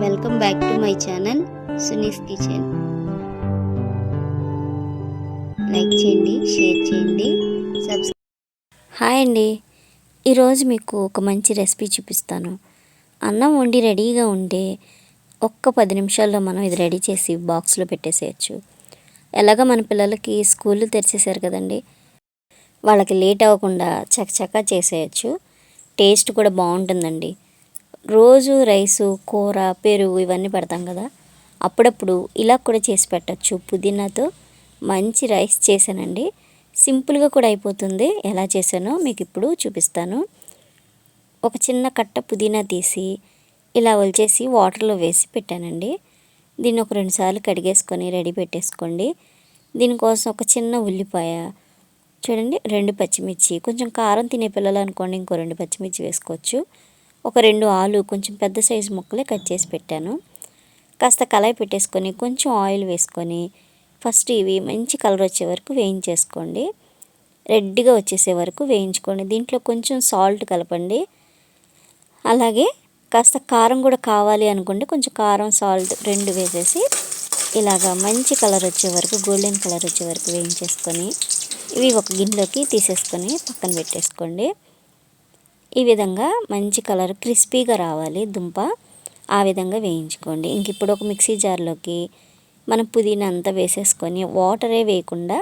Welcome back to my channel Suni's kitchen. Like చేయండి, share చేయండి, subscribe. Hi అండి, ఈరోజు మీకు ఒక మంచి రెసిపీ చూపిస్తాను. అన్నం వండి రెడీగా ఉంటే ఒక్క 10 నిమిషాల్లో మనం ఇది రెడీ చేసి బాక్స్లో పెట్టేసేయచ్చు. ఎలాగ మన పిల్లలకి స్కూళ్ళు తెరిచేసారు కదండి, వాళ్ళకి లేట్ అవ్వకుండా చకచకా చేసేయచ్చు. టేస్ట్ కూడా బాగుంటుందండి. రోజు రైసు, కూర, పెరుగు ఇవన్నీ పెడతాం కదా, అప్పుడప్పుడు ఇలా కూడా చేసి పెట్టచ్చు. పుదీనాతో మంచి రైస్ చేశానండి. సింపుల్గా కూడా అయిపోతుంది. ఎలా చేశానో మీకు ఇప్పుడు చూపిస్తాను. ఒక చిన్న కట్ట పుదీనా తీసి ఇలా ఒలిచేసి వాటర్లో వేసి పెట్టానండి. దీన్ని ఒక 2 సార్లు కడిగేసుకొని రెడీ పెట్టేసుకోండి. దీనికోసం ఒక చిన్న ఉల్లిపాయ, చూడండి 2 పచ్చిమిర్చి, కొంచెం కారం తినే పిల్లలు అనుకోండి ఇంకో 2 పచ్చిమిర్చి వేసుకోవచ్చు. ఒక 2 ఆలు కొంచెం పెద్ద సైజు ముక్కలే కట్ చేసి పెట్టాను. కాస్త కళాయి పెట్టేసుకొని కొంచెం ఆయిల్ వేసుకొని ఫస్ట్ ఇవి మంచి కలర్ వచ్చే వరకు వేయించేసుకోండి. రెడ్గా వచ్చేసే వరకు వేయించుకోండి. దీంట్లో కొంచెం సాల్ట్ కలపండి. అలాగే కాస్త కారం కూడా కావాలి అనుకుంటే కొంచెం కారం, సాల్ట్ 2 వేసేసి ఇలాగా మంచి కలర్ వచ్చే వరకు, గోల్డెన్ కలర్ వచ్చే వరకు వేయించేసుకొని ఇవి ఒక గిన్నెలోకి తీసేసుకొని పక్కన పెట్టేసుకోండి. ఈ విధంగా మంచి కలర్ క్రిస్పీగా రావాలి దుంప, ఆ విధంగా వేయించుకోండి. ఇంక ఇప్పుడు ఒక మిక్సీ జార్లోకి మనం పుదీనా అంతా వేసేసుకొని వాటరే వేయకుండా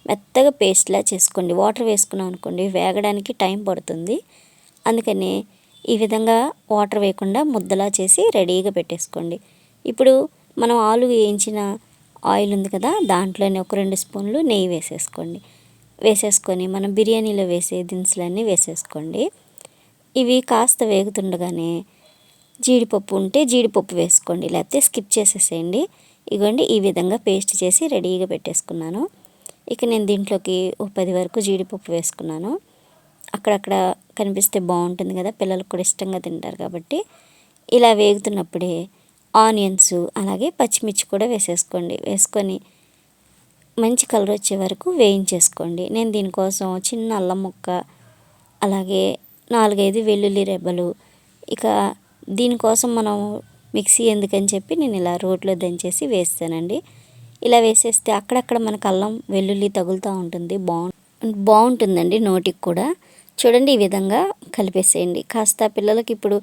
మెత్తగా పేస్ట్లా చేసుకోండి. వాటర్ వేసుకున్నాం అనుకోండి వేగడానికి టైం పడుతుంది. అందుకని ఈ విధంగా వాటర్ వేయకుండా ముద్దలా చేసి రెడీగా పెట్టేసుకోండి. ఇప్పుడు మనం ఆలు వేయించిన ఆయిల్ ఉంది కదా, దాంట్లోనే ఒక 2 స్పూన్లు నెయ్యి వేసేసుకోండి. వేసేసుకొని మనం బిర్యానీలో వేసే దినుసులన్నీ వేసేసుకోండి. ఇవి కాస్త వేగుతుండగానే జీడిపప్పు ఉంటే జీడిపప్పు వేసుకోండి, లేకపోతే స్కిప్ చేసేసేయండి. ఇగోండి ఈ విధంగా పేస్ట్ చేసి రెడీగా పెట్టేసుకున్నాను. ఇక నేను దీంట్లోకి ఒక 10 వరకు జీడిపప్పు వేసుకున్నాను. అక్కడక్కడ కనిపిస్తే బాగుంటుంది కదా, పిల్లలకు కూడా ఇష్టంగా తింటారు కాబట్టి. ఇలా వేగుతున్నప్పుడే ఆనియన్స్ అలాగే పచ్చిమిర్చి కూడా వేసేసుకోండి. వేసుకొని మంచి కలర్ వచ్చే వరకు వేయించేసుకోండి. నేను దీనికోసం చిన్న అల్లం ముక్క, అలాగే 4-5 వెల్లుల్లి రెబ్బలు, ఇక దీనికోసం మనం మిక్సీ ఎందుకని చెప్పి నేను ఇలా రోట్లో దంచేసి వేస్తానండి. ఇలా వేసేస్తే అక్కడక్కడ మనకు అల్లం వెల్లుల్లి తగులుతూ ఉంటుంది, బాగుంటుందండి నోటికి కూడా. చూడండి ఈ విధంగా కలిపేసేయండి. కాస్త పిల్లలకి ఇప్పుడు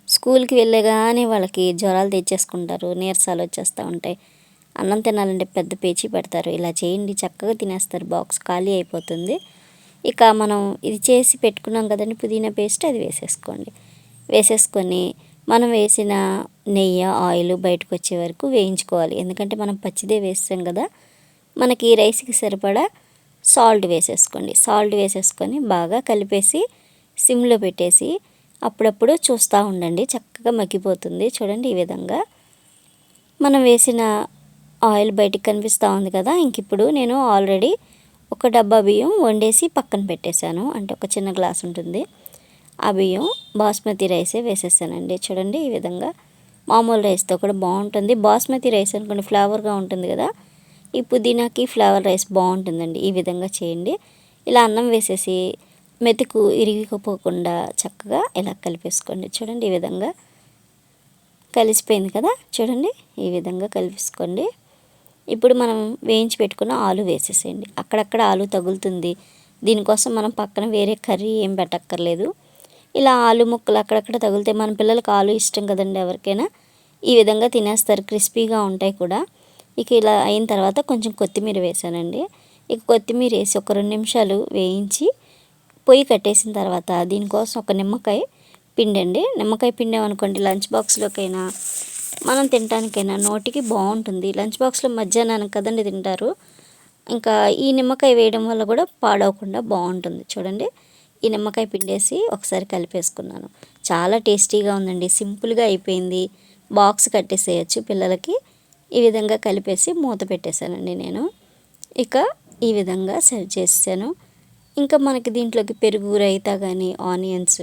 స్కూల్కి వెళ్ళగానే వాళ్ళకి జ్వరాలు తెచ్చేసుకుంటారు, నీరసాలు వచ్చేస్తూ ఉంటాయి. అన్నం తినాలంటే పెద్ద పేచీ పెడతారు. ఇలా చేయండి, చక్కగా తినేస్తారు, బాక్స్ ఖాళీ అయిపోతుంది. ఇక మనం ఇది చేసి పెట్టుకున్నాం కదండి పుదీనా పేస్ట్, అది వేసేసుకోండి. వేసేసుకొని మనం వేసిన నెయ్యి, ఆయిల్ బయటకు వచ్చే వరకు వేయించుకోవాలి. ఎందుకంటే మనం పచ్చిదే వేస్తాం కదా. మనకి రైస్కి సరిపడా సాల్ట్ వేసేసుకోండి. సాల్ట్ వేసేసుకొని బాగా కలిపేసి సిమ్లో పెట్టేసి అప్పుడప్పుడు చూస్తూ ఉండండి, చక్కగా మగ్గిపోతుంది. చూడండి ఈ విధంగా మనం వేసిన ఆయిల్ బయటికి కనిపిస్తూ ఉంది కదా. ఇంక ఇప్పుడు నేను ఆల్రెడీ ఒక డబ్బా బియ్యం వండేసి పక్కన పెట్టేశాను. అంటే ఒక చిన్న గ్లాస్ ఉంటుంది, ఆ బియ్యం బాస్మతి రైసే వేసేసానండి. చూడండి ఈ విధంగా మామూలు రైస్తో కూడా బాగుంటుంది. బాస్మతి రైస్ అనుకోండి ఫ్లేవర్గా ఉంటుంది కదా, ఈ పుదీనాకి ఫ్లేవర్ రైస్ బాగుంటుందండి. ఈ విధంగా చేయండి. ఇలా అన్నం వేసేసి మెతుకు ఇరిగిపోకుండా చక్కగా ఇలా కలిపేసుకోండి. చూడండి ఈ విధంగా కలిసిపోయింది కదా. చూడండి ఈ విధంగా కలిపేసుకోండి. ఇప్పుడు మనం వేయించి పెట్టుకున్న ఆలు వేసేసేయండి. అక్కడక్కడ ఆలు తగులుతుంది, దీనికోసం మనం పక్కన వేరే కర్రీ ఏం పెట్టక్కర్లేదు. ఇలా ఆలు ముక్కలు అక్కడక్కడ తగిలితే మన పిల్లలకి ఆలు ఇష్టం కదండి ఎవరికైనా, ఈ విధంగా తినేస్తారు, క్రిస్పీగా ఉంటాయి కూడా. ఇక ఇలా అయిన తర్వాత కొంచెం కొత్తిమీర వేసానండి. ఇక కొత్తిమీర వేసి ఒక 2 నిమిషాలు వేయించి పొయ్యి కట్టేసిన తర్వాత దీనికోసం ఒక నిమ్మకాయ పిండండి. నిమ్మకాయ పిండామనుకోండి లంచ్ బాక్స్లోకైనా మనం తినడానికైనా నోటికి బాగుంటుంది. లంచ్ బాక్స్లో మధ్యాహ్నానికి కదండి తింటారు. ఇంకా ఈ నిమ్మకాయ వేయడం వల్ల కూడా పాడవకుండా బాగుంటుంది. చూడండి ఈ నిమ్మకాయ పిండేసి ఒకసారి కలిపేసుకున్నాను. చాలా టేస్టీగా ఉందండి, సింపుల్గా అయిపోయింది. బాక్స్ కట్టేసేయచ్చు పిల్లలకి. ఈ విధంగా కలిపేసి మూత పెట్టేశానండి నేను. ఇక ఈ విధంగా సర్వ్ చేసాను. ఇంకా మనకి దీంట్లోకి పెరుగు, రైతా కానీ ఆనియన్స్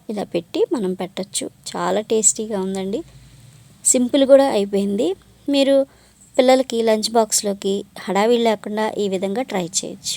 ఇలా పెట్టి మనం పెట్టచ్చు. చాలా టేస్టీగా ఉందండి, సింపుల్ కూడా అయిపోయింది. మీరు పిల్లలకి లంచ్ బాక్స్లోకి హడావిడి లేకుండా ఈ విధంగా ట్రై చేయొచ్చు.